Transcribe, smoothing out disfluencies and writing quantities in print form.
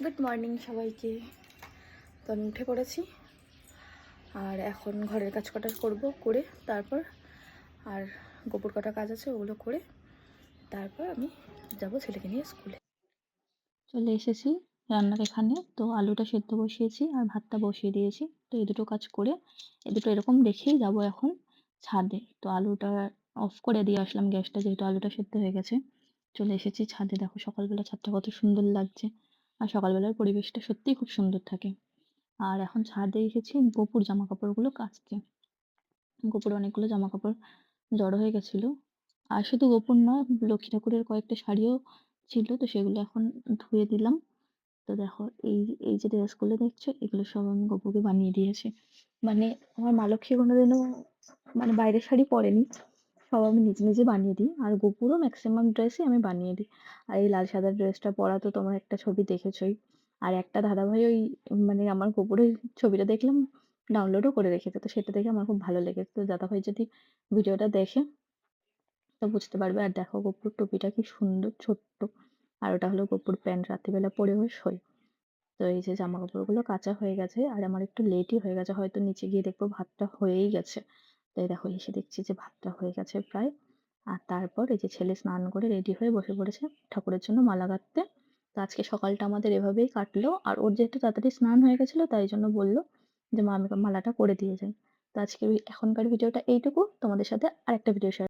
Good morning সবাইকে। তো আমি উঠে পড়েছি আর এখন ঘরের কাজ কটা করে তারপর আর গোবর কটা কাজ আছে ওগুলো করে তারপর আমি যাব ছেলেকে নিয়ে স্কুলে। চলে এসেছি রান্নার এখানে। তো আলুটা সেদ্ধ বসিয়েছি আর ভাতটা বসিয়ে দিয়েছি। তো এই দুটো কাজ করে এই দুটো এরকম রেখেই যাবো এখন ছাদে। তো আলুটা অফ করে দিয়ে আসলাম গ্যাসটা, যেহেতু আলুটা সেদ্ধ হয়ে গেছে। চলে এসেছি ছাদে। দেখো সকালবেলা ছাদটা কত সুন্দর লাগছে। আর সকালবেলার পরিবেশটা সত্যিই খুব সুন্দর থাকে। আর এখন ছাদে এসেছি গোপুর জামা কাপড়গুলো কাচতে। গোপুর অনেকগুলো জামা কাপড় জড়ো হয়ে গেছিল। আর শুধু গোপুর নয়, লক্ষ্মী ঠাকুরের কয়েকটা শাড়িও ছিল, তো সেগুলো এখন ধুয়ে দিলাম। তো দেখো এই এই যে ড্রেসগুলো দেখছো, এগুলো সব আমি গপুকে বানিয়ে দিয়েছি। মানে আমার মা লক্ষ্মী কোনোদিনও মানে বাইরের শাড়ি পরেনি, সব আমি নিজে নিজে বানিয়ে দিই। আর গপুরও ম্যাক্সিমাম ড্রেসই আমি বানিয়ে দিই। আর এই লাল সাদা ড্রেসটা পরা তো তোমার একটা ছবি দেখেছোই। আর একটা দাদাভাই ওই মানে আমার গপুরের ছবিটা দেখলাম, ডাউনলোডও করে রেখেছে, তো সেটা দেখে আমার খুব ভালো লেগেছে। তো দাদাভাই যদি ভিডিওটা দেখে তো বুঝতে পারবে। আর দেখো গপুর টুপিটা কি সুন্দর ছোট্ট। আর ওটা হলো গপুর প্যান্ট, রাত্রিবেলা পরেও শোয়। তো এই যে জামাকাপড়গুলো কাচা হয়ে গেছে আর আমার একটু লেটই হয়ে গেছে, হয়তো নিচে গিয়ে দেখবো ভাতটা হয়েই গেছে। তো এই দেখো এসে দেখছি যে ভাতটা হয়ে গেছে প্রায়। আর তারপর এই যে ছেলে স্নান করে রেডি হয়ে বসে পড়েছে ঠাকুরের জন্য মালা গাঁথতে। তো আজকে সকালটা আমাদের এভাবেই কাটলো। আর ওর যেহেতু তাড়াতাড়ি স্নান হয়ে গেছিলো তাই জন্য বললো যে মা আমি মালাটা করে দিয়ে যাই। তো আজকে এখনকার ভিডিওটা এইটুকু, তোমাদের সাথে আরেকটা ভিডিও শেয়ার